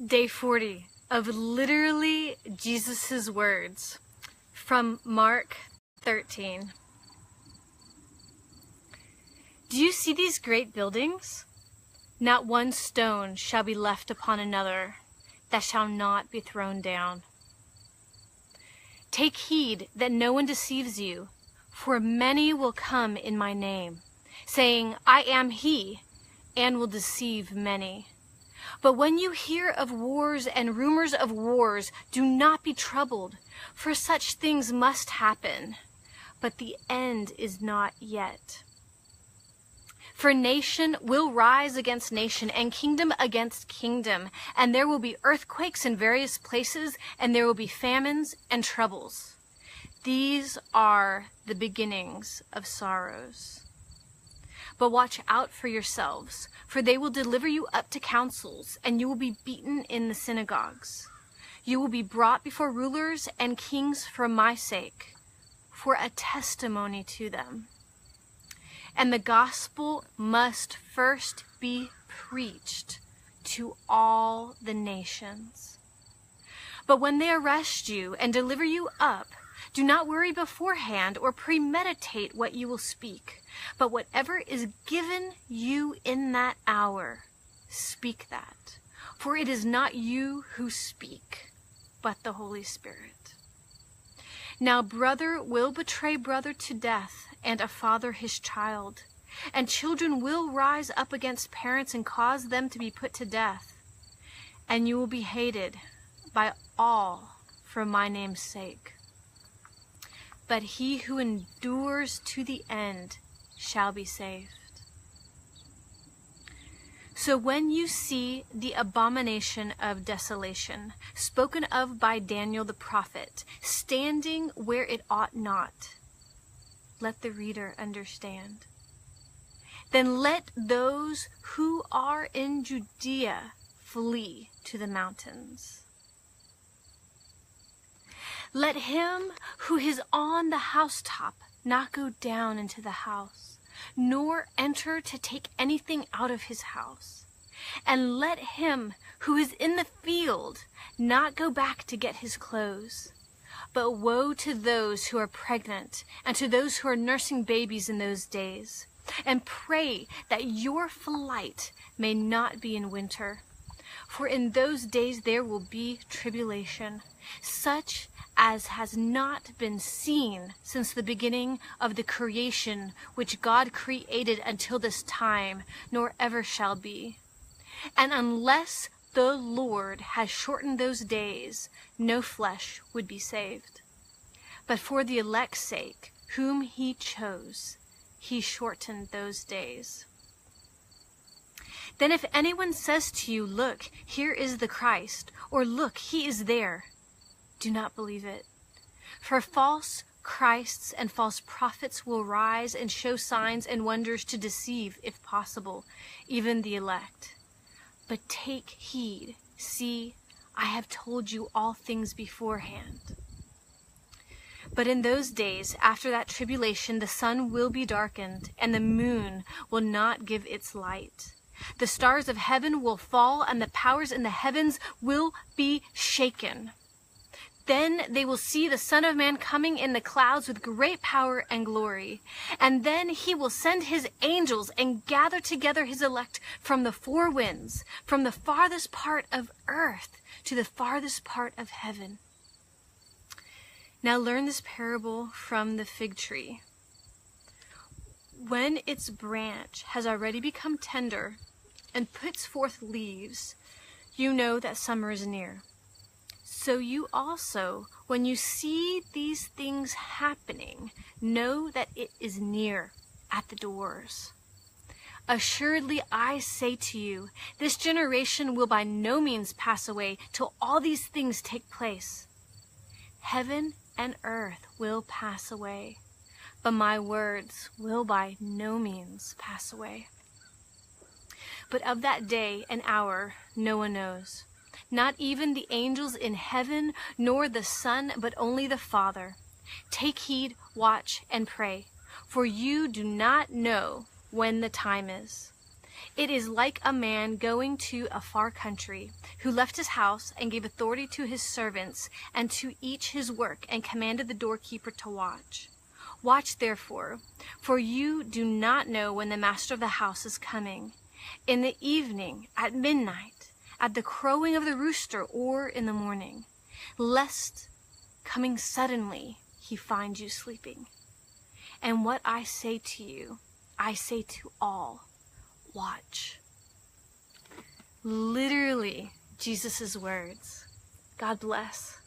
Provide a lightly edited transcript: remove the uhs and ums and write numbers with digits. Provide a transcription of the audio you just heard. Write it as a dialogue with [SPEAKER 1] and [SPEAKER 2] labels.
[SPEAKER 1] Day 40 of literally Jesus's words from Mark 13. Do you see these great buildings? Not one stone shall be left upon another that shall not be thrown down. Take heed that no one deceives you, for many will come in my name, saying, I am he, and will deceive many. But when you hear of wars and rumors of wars, do not be troubled, for such things must happen, but the end is not yet. For nation will rise against nation, and kingdom against kingdom, and there will be earthquakes in various places, and there will be famines and troubles. These are the beginnings of sorrows. But watch out for yourselves, for they will deliver you up to councils, and you will be beaten in the synagogues. You will be brought before rulers and kings for my sake, for a testimony to them. And the gospel must first be preached to all the nations. But when they arrest you and deliver you up, do not worry beforehand or premeditate what you will speak, but whatever is given you in that hour, speak that. For it is not you who speak, but the Holy Spirit. Now brother will betray brother to death, and a father his child. And children will rise up against parents and cause them to be put to death. And you will be hated by all for my name's sake. But he who endures to the end shall be saved. So when you see the abomination of desolation, spoken of by Daniel the prophet, standing where it ought not, let the reader understand. Then let those who are in Judea flee to the mountains. Let him who is on the housetop not go down into the house, nor enter to take anything out of his house. And let him who is in the field not go back to get his clothes. But woe to those who are pregnant and to those who are nursing babies in those days. And pray that your flight may not be in winter. For in those days there will be tribulation, such as has not been seen since the beginning of the creation which God created until this time, nor ever shall be. And unless the Lord has shortened those days, no flesh would be saved. But for the elect's sake, whom he chose, he shortened those days. Then if anyone says to you, look, here is the Christ, or look, he is there, do not believe it. For false Christs and false prophets will rise and show signs and wonders to deceive, if possible, even the elect. But take heed, see, I have told you all things beforehand. But in those days, after that tribulation, the sun will be darkened, and the moon will not give its light. The stars of heaven will fall, and the powers in the heavens will be shaken. Then they will see the Son of Man coming in the clouds with great power and glory. And then he will send his angels and gather together his elect from the four winds, from the farthest part of earth to the farthest part of heaven. Now learn this parable from the fig tree. When its branch has already become tender and puts forth leaves, you know that summer is near. So you also, when you see these things happening, know that it is near at the doors. Assuredly, I say to you, this generation will by no means pass away till all these things take place. Heaven and earth will pass away, but my words will by no means pass away. But of that day and hour no one knows, not even the angels in heaven, nor the Son, but only the Father. Take heed, watch, and pray, for you do not know when the time is. It is like a man going to a far country, who left his house and gave authority to his servants and to each his work, and commanded the doorkeeper to watch. Watch therefore, for you do not know when the master of the house is coming, in the evening, at midnight, at the crowing of the rooster, or in the morning, lest, coming suddenly, he find you sleeping. And what I say to you, I say to all, watch. Literally, Jesus' words. God bless.